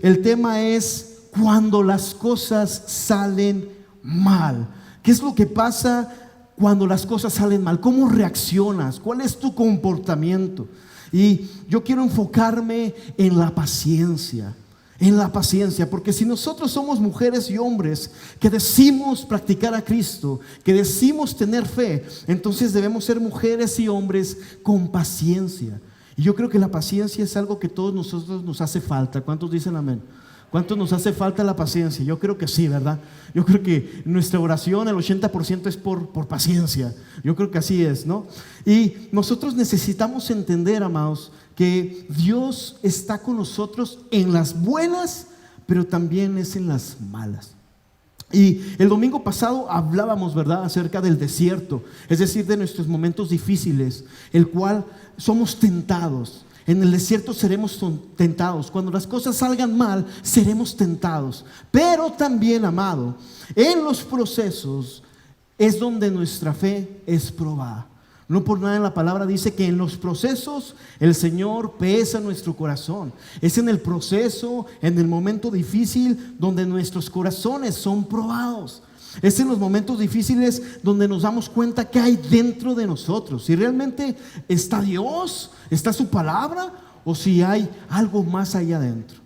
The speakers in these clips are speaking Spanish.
el tema es cuando las cosas salen mal. ¿Qué es lo que pasa cuando las cosas salen mal? ¿Cómo reaccionas? ¿Cuál es tu comportamiento? Y yo quiero enfocarme en la paciencia. En la paciencia, porque si nosotros somos mujeres y hombres que decimos practicar a Cristo, que decimos tener fe, entonces debemos ser mujeres y hombres con paciencia. Y yo creo que la paciencia es algo que a todos nosotros nos hace falta. ¿Cuántos dicen amén? ¿Cuántos nos hace falta la paciencia? Yo creo que sí, ¿verdad? Yo creo que nuestra oración, el 80% es por paciencia. Yo creo que así es, ¿no? Y nosotros necesitamos entender, amados, que Dios está con nosotros en las buenas, pero también es en las malas. Y el domingo pasado hablábamos, ¿verdad?, acerca del desierto, es decir, de nuestros momentos difíciles, el cual somos tentados. En el desierto seremos tentados. Cuando las cosas salgan mal, seremos tentados. Pero también, amado, en los procesos es donde nuestra fe es probada. No por nada en la palabra dice que en los procesos el Señor pesa nuestro corazón. Es en el proceso, en el momento difícil, donde nuestros corazones son probados. Es en los momentos difíciles donde nos damos cuenta que hay dentro de nosotros. Si realmente está Dios, está su palabra, o si hay algo más allá adentro.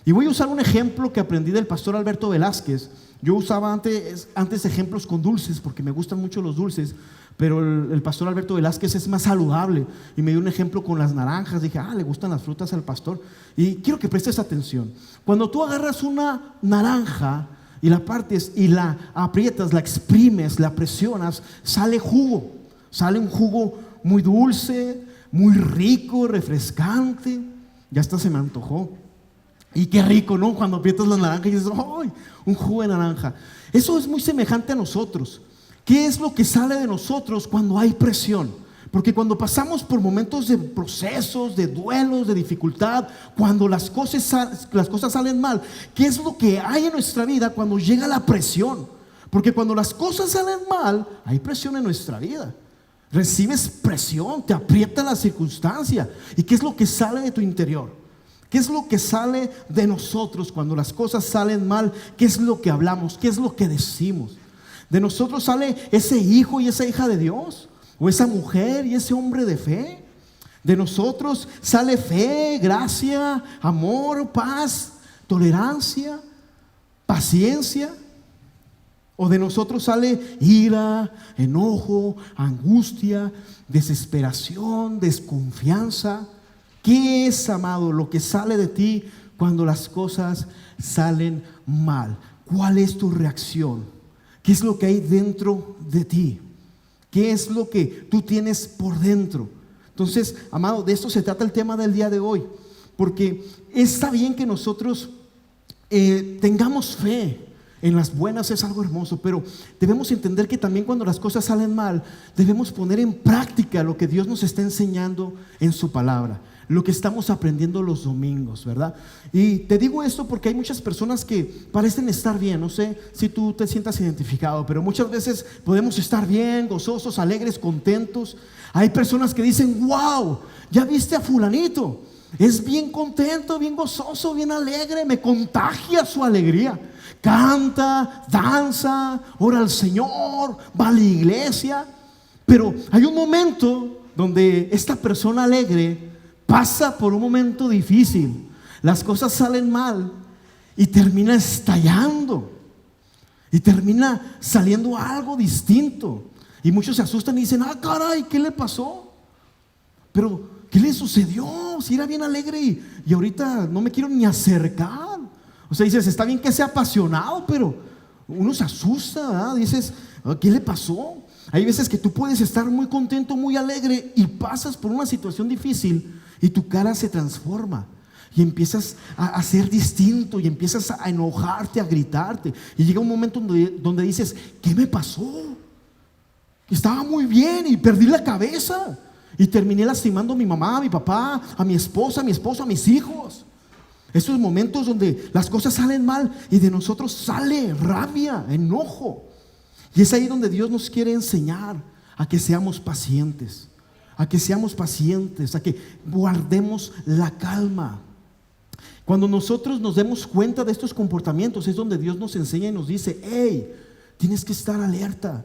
Y voy a usar un ejemplo que aprendí del pastor Alberto Velázquez. Yo usaba antes ejemplos con dulces, porque me gustan mucho los dulces, pero el pastor Alberto Velázquez es más saludable y me dio un ejemplo con las naranjas. Dije, le gustan las frutas al pastor. Y quiero que prestes atención. Cuando tú agarras una naranja y la partes y la aprietas, la exprimes, la presionas, sale jugo. Sale un jugo muy dulce, muy rico, refrescante. Ya hasta se me antojó. Y qué rico, ¿no? Cuando aprietas la naranja y dices, ¡ay! Un jugo de naranja. Eso es muy semejante a nosotros. ¿Qué es lo que sale de nosotros cuando hay presión? Porque cuando pasamos por momentos de procesos, de duelos, de dificultad, cuando las cosas salen mal, ¿qué es lo que hay en nuestra vida cuando llega la presión? Porque cuando las cosas salen mal, hay presión en nuestra vida. Recibes presión, te aprieta la circunstancia. ¿Y qué es lo que sale de tu interior? ¿Qué es lo que sale de nosotros cuando las cosas salen mal? ¿Qué es lo que hablamos? ¿Qué es lo que decimos? De nosotros sale ese hijo y esa hija de Dios, o esa mujer y ese hombre de fe. De nosotros sale fe, gracia, amor, paz, tolerancia, paciencia. O de nosotros sale ira, enojo, angustia, desesperación, desconfianza. ¿Qué es, amado, lo que sale de ti cuando las cosas salen mal? ¿Cuál es tu reacción? ¿Qué es lo que hay dentro de ti? ¿Qué es lo que tú tienes por dentro? Entonces, amado, de esto se trata el tema del día de hoy. Porque está bien que nosotros tengamos fe. En las buenas es algo hermoso, pero debemos entender que también cuando las cosas salen mal, debemos poner en práctica lo que Dios nos está enseñando en su palabra, lo que estamos aprendiendo los domingos, ¿verdad? Y te digo esto porque hay muchas personas que parecen estar bien. No sé si tú te sientas identificado, pero muchas veces podemos estar bien, gozosos, alegres, contentos. Hay personas que dicen, wow, ¿ya viste a fulanito? Es bien contento, bien gozoso, bien alegre, me contagia su alegría. Canta, danza, ora al Señor, va a la iglesia. Pero hay un momento donde esta persona alegre pasa por un momento difícil. Las cosas salen mal y termina estallando. Y termina saliendo algo distinto. Y muchos se asustan y dicen, caray, ¿qué le pasó? Pero, ¿qué le sucedió? Si era bien alegre y ahorita no me quiero ni acercar. O sea, dices, está bien que sea apasionado, pero uno se asusta, ¿verdad? Dices, ¿qué le pasó? Hay veces que tú puedes estar muy contento, muy alegre y pasas por una situación difícil y tu cara se transforma y empiezas a ser distinto y empiezas a enojarte, a gritarte, y llega un momento donde dices, ¿qué me pasó? Estaba muy bien y perdí la cabeza y terminé lastimando a mi mamá, a mi papá, a mi esposa, a mi esposo, a mis hijos. Esos momentos donde las cosas salen mal y de nosotros sale rabia, enojo. Y es ahí donde Dios nos quiere enseñar a que seamos pacientes, a que seamos pacientes, a que guardemos la calma. Cuando nosotros nos demos cuenta de estos comportamientos es donde Dios nos enseña y nos dice: hey, tienes que estar alerta.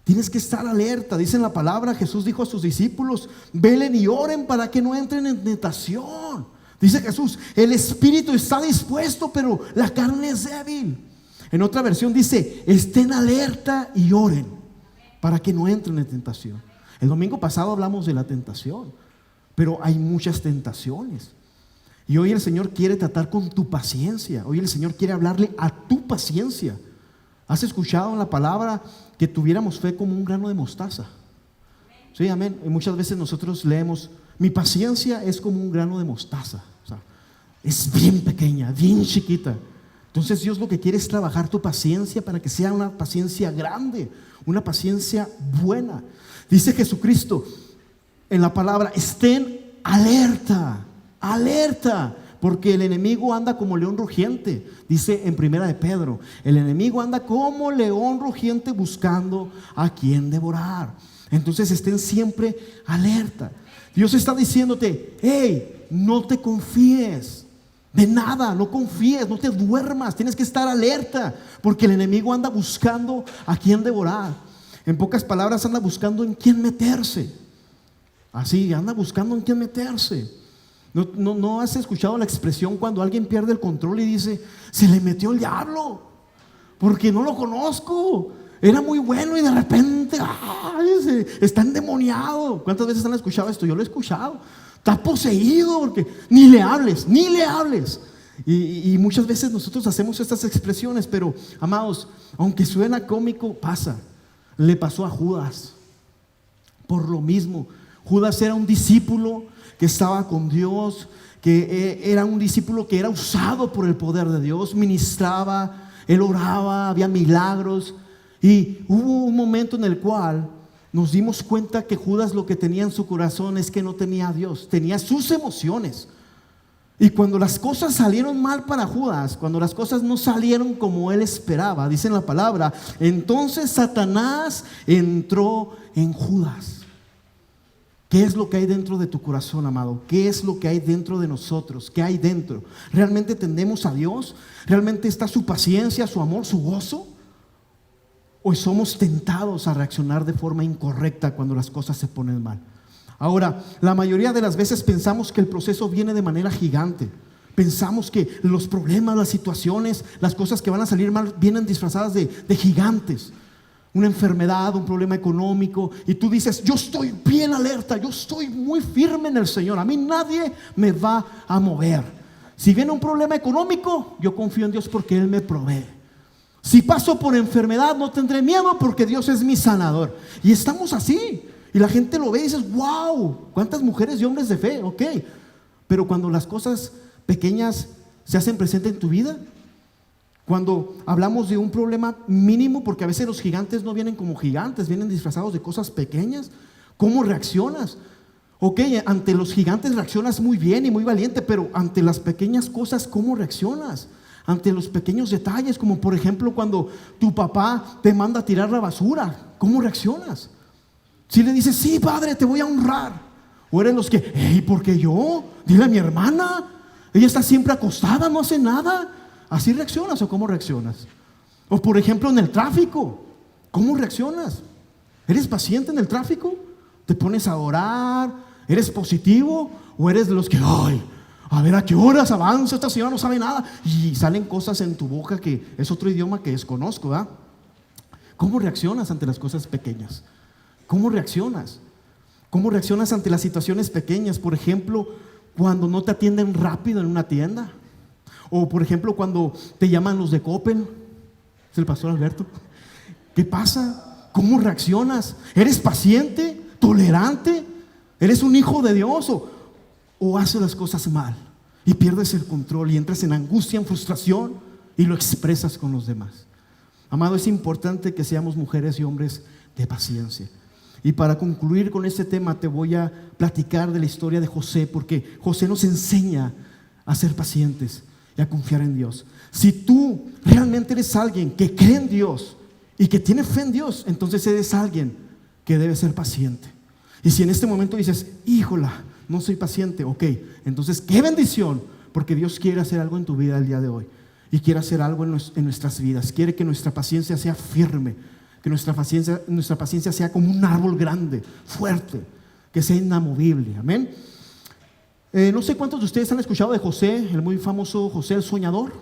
Tienes que estar alerta. Dice en la palabra, Jesús dijo a sus discípulos: velen y oren para que no entren en tentación. Dice Jesús: el espíritu está dispuesto, pero la carne es débil. En otra versión dice: estén alerta y oren para que no entren en tentación. El domingo pasado hablamos de la tentación, pero hay muchas tentaciones. Y hoy el Señor quiere tratar con tu paciencia. Hoy el Señor quiere hablarle a tu paciencia. ¿Has escuchado en la palabra que tuviéramos fe como un grano de mostaza? Sí, amén. Y muchas veces nosotros leemos: mi paciencia es como un grano de mostaza. O sea, es bien pequeña, bien chiquita. Entonces Dios lo que quiere es trabajar tu paciencia para que sea una paciencia grande, una paciencia buena. Dice Jesucristo en la palabra: estén alerta, alerta, porque el enemigo anda como león rugiente. Dice en primera de Pedro: el enemigo anda como león rugiente buscando a quien devorar. Entonces estén siempre alerta. Dios está diciéndote: hey, no te confíes de nada, no confíes, no te duermas, tienes que estar alerta, porque el enemigo anda buscando a quien devorar. En pocas palabras, anda buscando en quién meterse. Así, anda buscando en quién meterse. ¿No has escuchado la expresión cuando alguien pierde el control y dice: se le metió el diablo, porque no lo conozco, era muy bueno y de repente está endemoniado? ¿Cuántas veces han escuchado esto? Yo lo he escuchado. Está poseído, porque ni le hables, ni le hables. Y muchas veces nosotros hacemos estas expresiones, pero amados, aunque suena cómico, pasa. Le pasó a Judas por lo mismo. Judas era un discípulo que estaba con Dios, que era un discípulo que era usado por el poder de Dios, ministraba, él oraba, había milagros. Y hubo un momento en el cual nos dimos cuenta que Judas lo que tenía en su corazón es que no tenía a Dios, tenía sus emociones. Y cuando las cosas salieron mal para Judas, cuando las cosas no salieron como él esperaba, dice en la palabra, entonces Satanás entró en Judas. ¿Qué es lo que hay dentro de tu corazón, amado? ¿Qué es lo que hay dentro de nosotros? ¿Qué hay dentro? ¿Realmente tendemos a Dios? ¿Realmente está su paciencia, su amor, su gozo? ¿O somos tentados a reaccionar de forma incorrecta cuando las cosas se ponen mal? Ahora, la mayoría de las veces pensamos que el proceso viene de manera gigante. Pensamos que los problemas, las situaciones, las cosas que van a salir mal vienen disfrazadas de gigantes. Una enfermedad, un problema económico, y tú dices: yo estoy bien alerta, yo estoy muy firme en el Señor, a mí nadie me va a mover. Si viene un problema económico, yo confío en Dios porque Él me provee. Si paso por enfermedad, no tendré miedo porque Dios es mi sanador. Y estamos así, y la gente lo ve y dices: wow, cuántas mujeres y hombres de fe. Ok, pero cuando las cosas pequeñas se hacen presentes en tu vida, cuando hablamos de un problema mínimo, porque a veces los gigantes no vienen como gigantes, vienen disfrazados de cosas pequeñas, ¿cómo reaccionas? Ok, ante los gigantes reaccionas muy bien y muy valiente, pero ante las pequeñas cosas, ¿cómo reaccionas? Ante los pequeños detalles, como por ejemplo cuando tu papá te manda a tirar la basura, ¿cómo reaccionas? Si le dices: sí, padre, te voy a honrar. O eres los que: hey, ¿por qué yo? Dile a mi hermana, ella está siempre acostada, no hace nada. ¿Así reaccionas o cómo reaccionas? O por ejemplo en el tráfico, ¿cómo reaccionas? ¿Eres paciente en el tráfico? ¿Te pones a orar? ¿Eres positivo? ¿O eres de los que: ay, a ver a qué horas avanza, esta señora no sabe nada? Y salen cosas en tu boca que es otro idioma que desconozco, ¿verdad? ¿Cómo reaccionas ante las cosas pequeñas? ¿Cómo reaccionas? ¿Cómo reaccionas ante las situaciones pequeñas? Por ejemplo, cuando no te atienden rápido en una tienda. O por ejemplo cuando te llaman los de Coppel. Es el pastor Alberto. ¿Qué pasa? ¿Cómo reaccionas? ¿Eres paciente? ¿Tolerante? ¿Eres un hijo de Dios? ¿O haces las cosas mal y pierdes el control y entras en angustia, en frustración y lo expresas con los demás? Amado, es importante que seamos mujeres y hombres de paciencia. Y para concluir con este tema te voy a platicar de la historia de José, porque José nos enseña a ser pacientes y a confiar en Dios. Si tú realmente eres alguien que cree en Dios y que tiene fe en Dios, entonces eres alguien que debe ser paciente. Y si en este momento dices: híjola, no soy paciente, ok, entonces qué bendición, porque Dios quiere hacer algo en tu vida el día de hoy y quiere hacer algo en nuestras vidas. Quiere que nuestra paciencia sea firme, que nuestra paciencia sea como un árbol grande, fuerte, que sea inamovible. Amén. No sé cuántos de ustedes han escuchado de José, el muy famoso José el Soñador.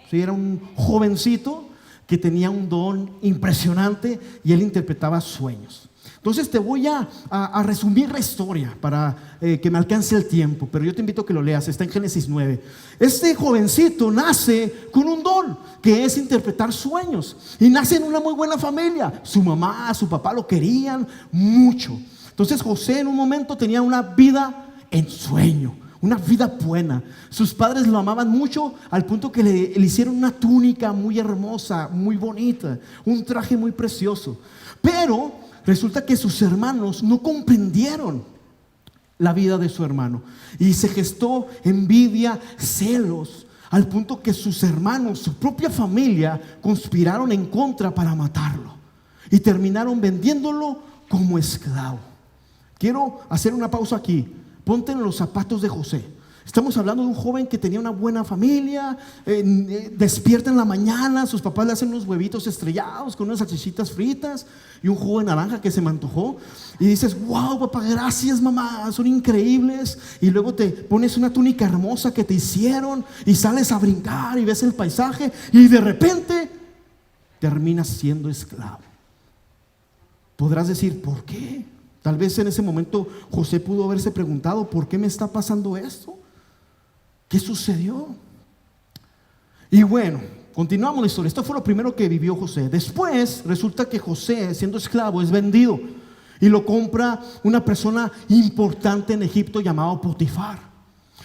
Sí, era un jovencito que tenía un don impresionante y él interpretaba sueños. Entonces te voy a resumir la historia para que me alcance el tiempo, pero yo te invito a que lo leas. Está en Génesis 9. Este jovencito nace con un don que es interpretar sueños y nace en una muy buena familia. Su mamá, su papá lo querían mucho. Entonces José en un momento tenía una vida en sueño, una vida buena. Sus padres lo amaban mucho al punto que le hicieron una túnica muy hermosa, muy bonita, un traje muy precioso. Pero resulta que sus hermanos no comprendieron la vida de su hermano y se gestó envidia, celos, al punto que sus hermanos, su propia familia, conspiraron en contra para matarlo y terminaron vendiéndolo como esclavo. Quiero hacer una pausa aquí. Ponte en los zapatos de José. Estamos hablando de un joven que tenía una buena familia, despierta en la mañana, sus papás le hacen unos huevitos estrellados con unas salchichitas fritas y un jugo de naranja que se me antojó. Y dices, wow, papá, gracias mamá, son increíbles. Y luego te pones una túnica hermosa que te hicieron y sales a brincar y ves el paisaje y de repente terminas siendo esclavo. Podrás decir, ¿por qué? Tal vez en ese momento José pudo haberse preguntado, ¿por qué me está pasando esto? ¿Qué sucedió? Y bueno, continuamos la historia. Esto fue lo primero que vivió José. Después resulta que José, siendo esclavo, es vendido y lo compra una persona importante en Egipto llamado Potifar.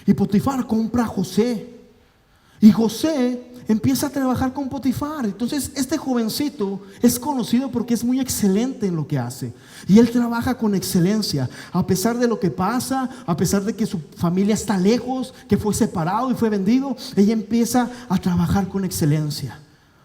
Y Potifar compra a José y José empieza a trabajar con Potifar. Entonces este jovencito es conocido porque es muy excelente en lo que hace y él trabaja con excelencia a pesar de lo que pasa, a pesar de que su familia está lejos, que fue separado y fue vendido. Ella empieza a trabajar con excelencia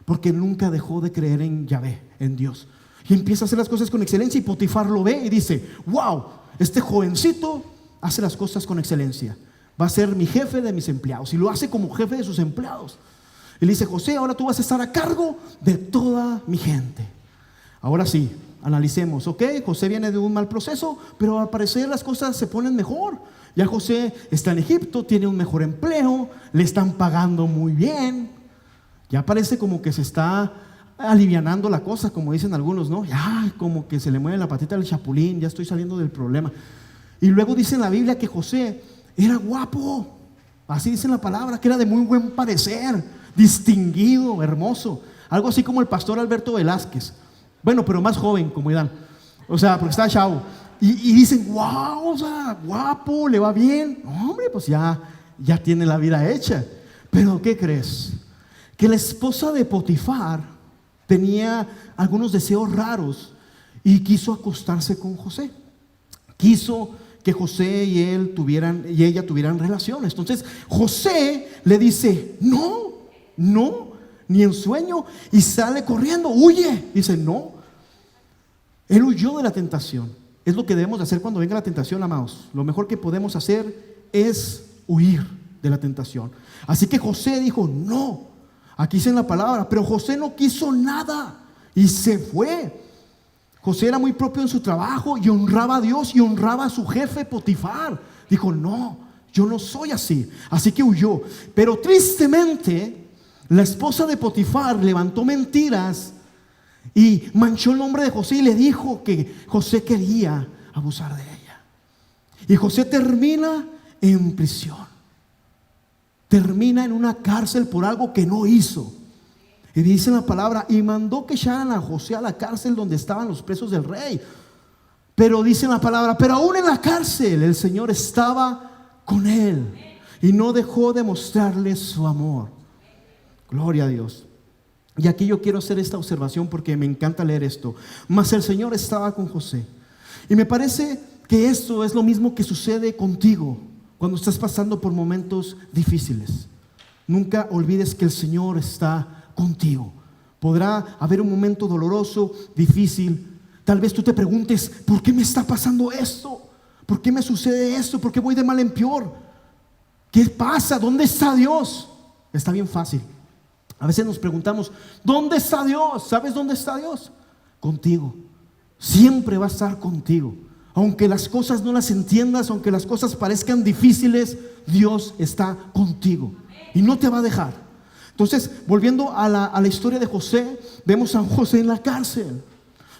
porque nunca dejó de creer en Yahvé, en Dios, y empieza a hacer las cosas con excelencia. Y Potifar lo ve y dice, wow, este jovencito hace las cosas con excelencia, va a ser mi jefe de mis empleados. Y lo hace como jefe de sus empleados. Y le dice, José, ahora tú vas a estar a cargo de toda mi gente. Ahora sí, analicemos. Ok, José viene de un mal proceso, pero al parecer las cosas se ponen mejor. Ya José está en Egipto, tiene un mejor empleo, le están pagando muy bien. Ya parece como que se está alivianando la cosa, como dicen algunos, ¿no? Ya como que se le mueve la patita del chapulín, ya estoy saliendo del problema. Y luego dice en la Biblia que José era guapo. Así dice la palabra, que era de muy buen parecer, distinguido, hermoso, algo así como el pastor Alberto Velázquez, bueno, pero más joven, como dirán, o sea, porque está chavo, y dicen, wow, o sea, guapo, le va bien. No, hombre, pues ya tiene la vida hecha. Pero ¿qué crees? Que la esposa de Potifar tenía algunos deseos raros y quiso acostarse con José, quiso que José y ella tuvieran relaciones. Entonces José le dice, no, ni en sueño, y sale corriendo, huye. Dice, no. Él huyó de la tentación. Es lo que debemos de hacer cuando venga la tentación, amados. Lo mejor que podemos hacer es huir de la tentación. Así que José dijo, no. Aquí dice en la palabra, pero José no quiso nada y se fue. José era muy propio en su trabajo y honraba a Dios y honraba a su jefe Potifar. Dijo, no, yo no soy así. Así que huyó. Pero tristemente, la esposa de Potifar levantó mentiras y manchó el nombre de José y le dijo que José quería abusar de ella. Y José termina en prisión. Termina en una cárcel por algo que no hizo. Y dice la palabra, y mandó que echaran a José a la cárcel donde estaban los presos del rey. Pero dice la palabra, pero aún en la cárcel el Señor estaba con él y no dejó de mostrarle su amor. Gloria a Dios. Y aquí yo quiero hacer esta observación porque me encanta leer esto. Mas el Señor estaba con José. Y me parece que esto es lo mismo que sucede contigo cuando estás pasando por momentos difíciles. Nunca olvides que el Señor está contigo. Podrá haber un momento doloroso, difícil. Tal vez tú te preguntes, ¿por qué me está pasando esto? ¿Por qué me sucede esto? ¿Por qué voy de mal en peor? ¿Qué pasa? ¿Dónde está Dios? Está bien fácil. A veces nos preguntamos, ¿dónde está Dios? ¿Sabes dónde está Dios? Contigo. Siempre va a estar contigo. Aunque las cosas no las entiendas, aunque las cosas parezcan difíciles, Dios está contigo y no te va a dejar. Entonces, volviendo a la historia de José, vemos a José en la cárcel.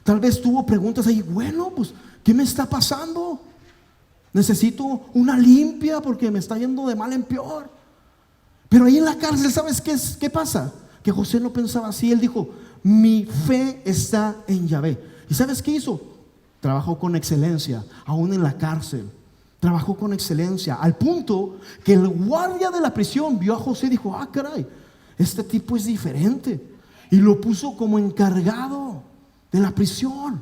Tal vez tuvo preguntas ahí, bueno, pues, ¿qué me está pasando? Necesito una limpia porque me está yendo de mal en peor. Pero ahí en la cárcel, ¿sabes qué pasa? Que José no pensaba así. Él dijo, mi fe está en Yahvé. ¿Y sabes qué hizo? Trabajó con excelencia, aún en la cárcel. Trabajó con excelencia, al punto que el guardia de la prisión vio a José y dijo, ah, caray, este tipo es diferente. Y lo puso como encargado de la prisión.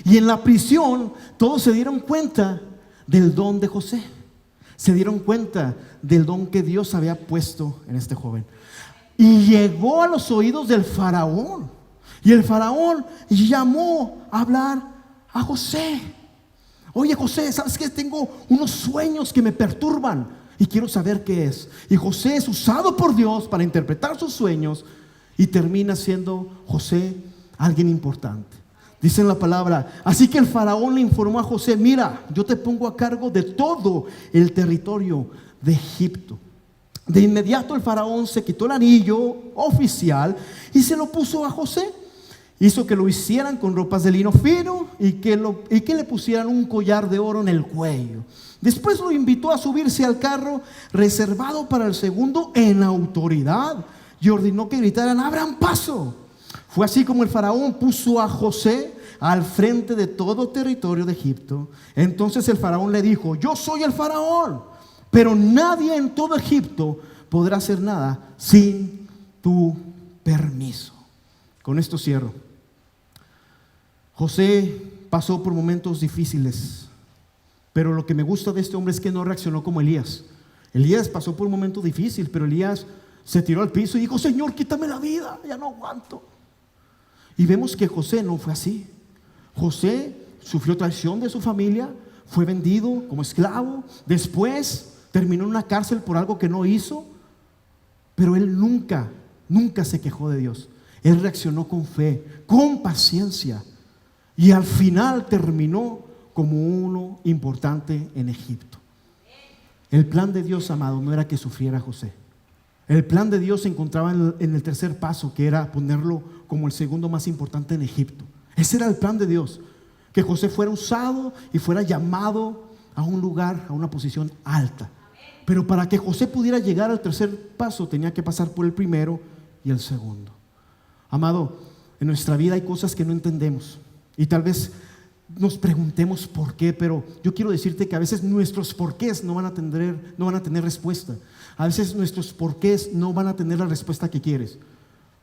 Y en la prisión todos se dieron cuenta del don de José. Se dieron cuenta del don que Dios había puesto en este joven. Y llegó a los oídos del faraón. Y el faraón llamó a hablar a José. Oye, José, ¿sabes qué? Tengo unos sueños que me perturban y quiero saber qué es. Y José es usado por Dios para interpretar sus sueños y termina siendo José alguien importante. Dice en la palabra, así que el faraón le informó a José, mira, yo te pongo a cargo de todo el territorio de Egipto. De inmediato el faraón se quitó el anillo oficial y se lo puso a José. Hizo que lo hicieran con ropas de lino fino y que le pusieran un collar de oro en el cuello. Después lo invitó a subirse al carro reservado para el segundo en autoridad y ordenó que gritaran, abran paso. Fue así como el faraón puso a José al frente de todo territorio de Egipto. Entonces el faraón le dijo, yo soy el faraón, pero nadie en todo Egipto podrá hacer nada sin tu permiso. Con esto cierro. José pasó por momentos difíciles, pero lo que me gusta de este hombre es que no reaccionó como Elías. Elías pasó por un momento difícil, pero Elías se tiró al piso y dijo, Señor, quítame la vida, ya no aguanto. Y vemos que José no fue así. José sufrió traición de su familia, fue vendido como esclavo, después terminó en una cárcel por algo que no hizo, pero él nunca se quejó de Dios. Él reaccionó con fe, con paciencia, y al final terminó como uno importante en Egipto. El plan de Dios, amado, no era que sufriera José. El plan de Dios se encontraba en el tercer paso, que era ponerlo como el segundo más importante en Egipto. Ese era el plan de Dios, que José fuera usado y fuera llamado a un lugar, a una posición alta. Pero para que José pudiera llegar al tercer paso, tenía que pasar por el primero y el segundo. Amado, en nuestra vida hay cosas que no entendemos y tal vez nos preguntemos por qué, pero yo quiero decirte que a veces nuestros porqués no van a tener respuesta. A veces nuestros porqués no van a tener la respuesta que quieres.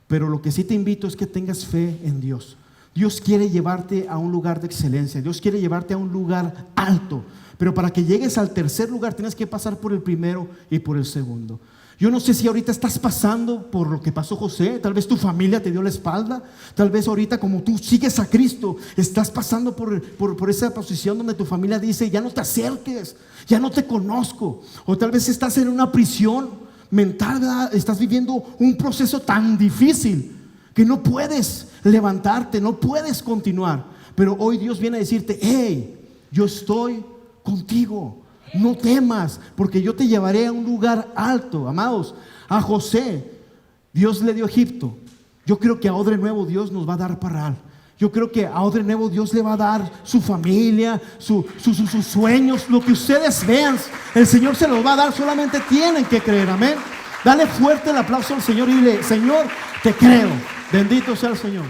Pero lo que sí te invito es que tengas fe en Dios. Dios quiere llevarte a un lugar de excelencia. Dios quiere llevarte a un lugar alto. Pero para que llegues al tercer lugar tienes que pasar por el primero y por el segundo. Yo no sé si ahorita estás pasando por lo que pasó José. Tal vez tu familia te dio la espalda. Tal vez ahorita, como tú sigues a Cristo, estás pasando por esa posición donde tu familia dice, ya no te acerques, ya no te conozco. O tal vez estás en una prisión mental, ¿verdad? Estás viviendo un proceso tan difícil que no puedes levantarte, no puedes continuar. Pero hoy Dios viene a decirte, hey, yo estoy contigo. No temas, porque yo te llevaré a un lugar alto. Amados, a José Dios le dio Egipto. Yo creo que a Odre Nuevo Dios nos va a dar Parral. Yo creo que a Odre Nuevo Dios le va a dar su familia, sus sueños, lo que ustedes vean. El Señor se los va a dar, solamente tienen que creer, amén. Dale fuerte el aplauso al Señor y dile, Señor, te creo. Bendito sea el Señor.